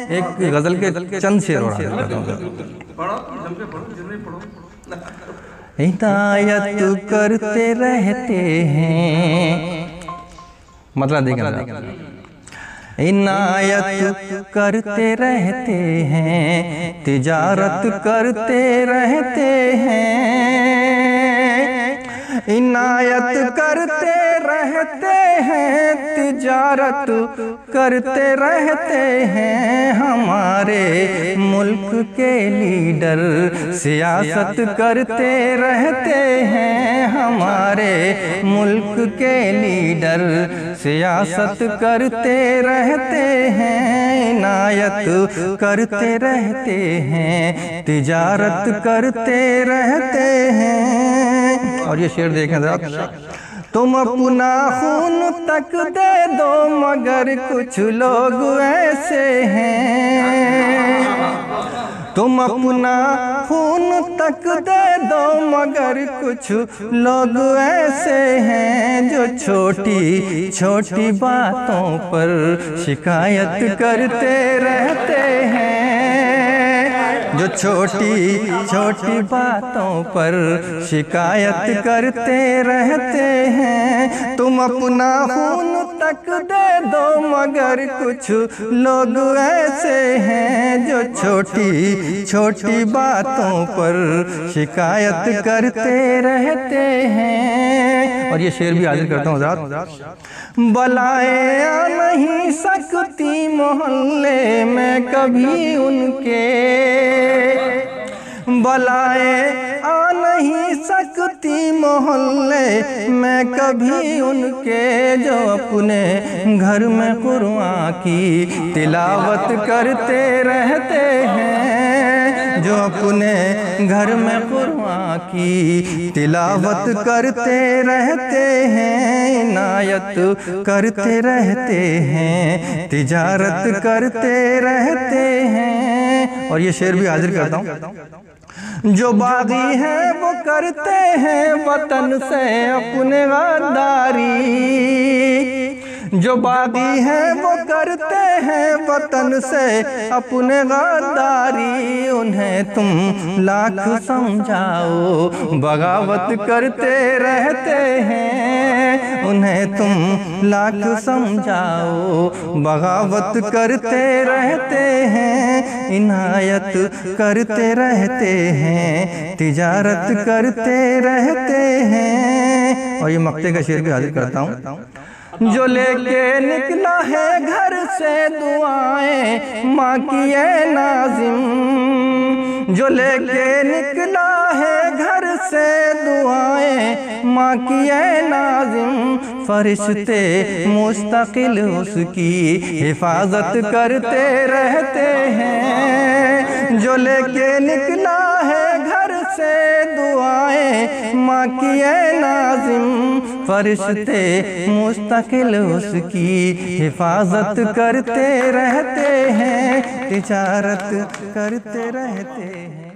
ایک غزل کے چند شعر اور حاضر کرتا ہوں۔ عنایت کرتے رہتے ہیں، مطلب دیکھیں عنایت کرتے رہتے ہیں، تجارت کرتے رہتے ہیں، عنایت کرتے رہتے ہیں، تجارت کرتے رہتے ہیں، ہمارے ملک کے لیڈر سیاست کرتے رہتے ہیں، ہمارے ملک کے لیڈر سیاست کرتے رہتے ہیں، عنایت کرتے رہتے ہیں، تجارت کرتے رہتے ہیں۔ اور یہ شعر دیکھیں ذرا، تم اپنا خون تک دے دو مگر کچھ لوگ ایسے ہیں، تم اپنا خون تک دے دو مگر کچھ لوگ ایسے ہیں، جو چھوٹی چھوٹی باتوں پر شکایت کرتے رہتے ہیں، جو چھوٹی چھوٹی باتوں پر شکایت کرتے رہتے ہیں، تم اپنا خون تک دے دو مگر کچھ لوگ ایسے ہیں، جو چھوٹی چھوٹی باتوں پر شکایت کرتے رہتے ہیں۔ اور یہ شعر بھی حاضر کرتا ہوں ذات، بلائیں آ نہیں سکتی محلے میں کبھی ان کے، بلائیں آ نہیں سکتی محلے میں کبھی ان کے، جو اپنے گھر میں قرآن کی تلاوت کرتے رہتے ہیں، جو اپنے گھر میں قرآن کی تلاوت کرتے رہتے ہیں، عنایت کرتے رہتے ہیں، تجارت کرتے رہتے ہیں۔ اور یہ شعر بھی حاضر کرتا ہوں، جو باغی ہیں وہ کرتے ہیں وطن سے اپنے غداری، جو باغی ہیں وہ کرتے ہیں وطن سے اپنے غداری، انہیں تم لاکھ سمجھاؤ بغاوت کرتے رہتے ہیں، انہیں تم لاکھ سمجھاؤ بغاوت کرتے رہتے ہیں، عنایت کرتے رہتے ہیں، تجارت کرتے رہتے ہیں۔ اور یہ مقطع کا شعر بھی حاضر کرتا ہوں، جو لے کے نکلا ہے گھر سے دعائیں ماں کی اے ناظم، جو لے کے نکلا ہے گھر سے دعائیں ماں کی اے ناظم، فرشتے مستقل اس کی حفاظت کرتے رہتے ہیں، جو لے کے نکلا ہے گھر سے دعائیں ماں کی اے ناظم، فرشتے مستقل اس کی حفاظت کرتے رہتے ہیں، تجارت کرتے رہتے ہیں۔